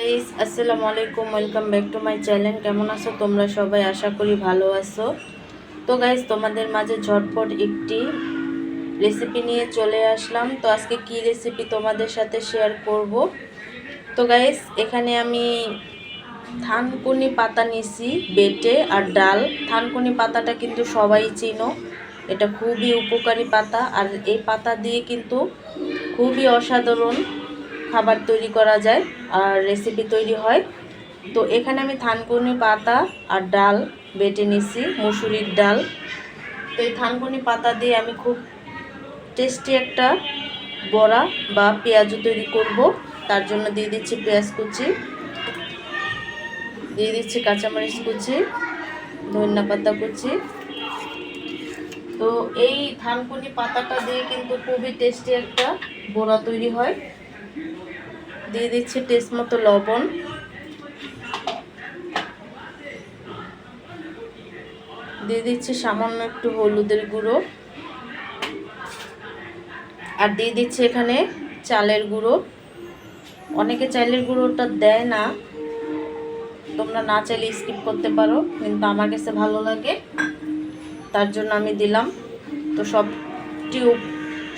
Guys আসসালামু আলাইকুম, welcome back to my channel. কেমন আছো তোমরা সবাই? আশা করি ভালো আছো। তো গাইস তোমাদের মাঝে ঝটপট একটি রেসিপি নিয়ে চলে আসলাম। তো আজকে কি রেসিপি তোমাদের সাথে শেয়ার করব। তো গাইস এখানে আমি থানকুনি পাতা নিয়েছি বেটে আর ডাল। থানকুনি পাতাটা কিন্তু সবাই চিনো, এটা খুবই উপকারী পাতা। আর এই পাতা দিয়ে কিন্তু খুবই অসাধারণ খাবার তৈরি করা যায় আর রেসিপি তৈরি হয়। তো এখানে আমি থানকুনি পাতা আর ডাল বেটে নিছি, মুসুরির ডাল। তো এই থানকুনি পাতা দিয়ে আমি খুব টেস্টি একটা বড়া বা পেঁয়াজু তৈরি করব। তার জন্য দিয়ে দিচ্ছি পেঁয়াজ কুচি, দিয়ে দিচ্ছি কাঁচামরিচ কুচি, ধনিয়া পাতা কুচি। তো এই থানকুনি পাতাটা দিয়ে কিন্তু খুবই টেস্টি একটা বড়া তৈরি হয়। দিয়ে দিচ্ছি টেস্ট মতো লবণ, দিয়ে দিচ্ছি সামান্য একটু হলুদের গুঁড়ো, আর দিয়ে দিচ্ছি এখানে চালের গুঁড়ো। অনেকে চালের গুঁড়োটা দেয় না, তোমরা না চাইলে স্কিপ করতে পারো, কিন্তু আমার কাছে ভালো লাগে তার জন্য আমি দিলাম। তো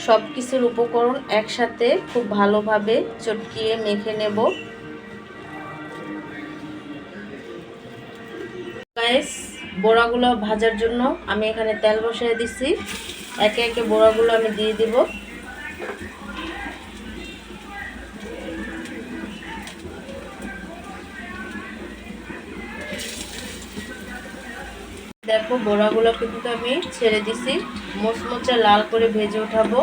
সব কিছুর উপকরণ একসাথে খুব ভালোভাবে চটকিয়ে মেখে নেব। গাইস বড়াগুলো ভাজার জন্য আমি এখানে তেল বসিয়ে দিচ্ছি। একে একে বড়াগুলো আমি দিয়ে দিব। দেখো বড়াগুলো কিন্তু আমি ছেড়ে দিছি, মোচমোচা লাল করে ভেজে উঠাবো।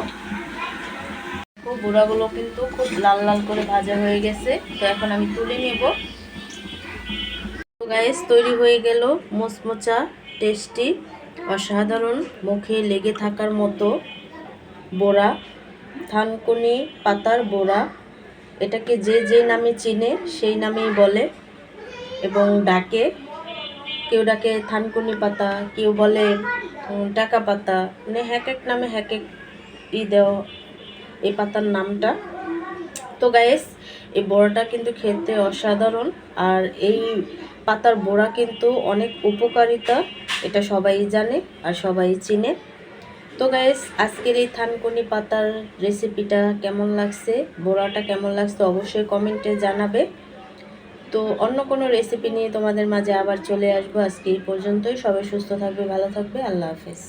বড়াগুলো কিন্তু খুব লাল লাল করে ভাজা হয়ে গেছে। তো এখন আমি তুলে নেব। তো গাইস তৈরি হয়ে গেল মোচমোচা টেস্টি অসাধারণ মুখে লেগে থাকার মতো বড়া, থানকুনি পাতার বড়া। এটাকে যে যে নামে চিনে সেই নামেই বলে এবং ডাকে। কেউ ডাকে থানকুনি পাতা, কেউ বলে টাকা পাতা, মানে এক এক নামে এক এক দেওয়া এই পাতার নামটা। তো গাইস এই বড়াটা কিন্তু খেতে অসাধারণ, আর এই পাতার বড়া কিন্তু অনেক উপকারিতা, এটা সবাই জানে আর সবাই চিনে। তো গাইস আজকের এই থানকুনি পাতার রেসিপিটা কেমন লাগছে, বড়াটা কেমন লাগছে অবশ্যই কমেন্টে জানাবে। তো অন্য কোনো রেসিপি নিয়ে তোমাদের মাঝে আবার চলে আসবো। আজকে এই পর্যন্তই। সবাই সুস্থ থাকবে, ভালো থাকবে। আল্লাহ হাফেজ।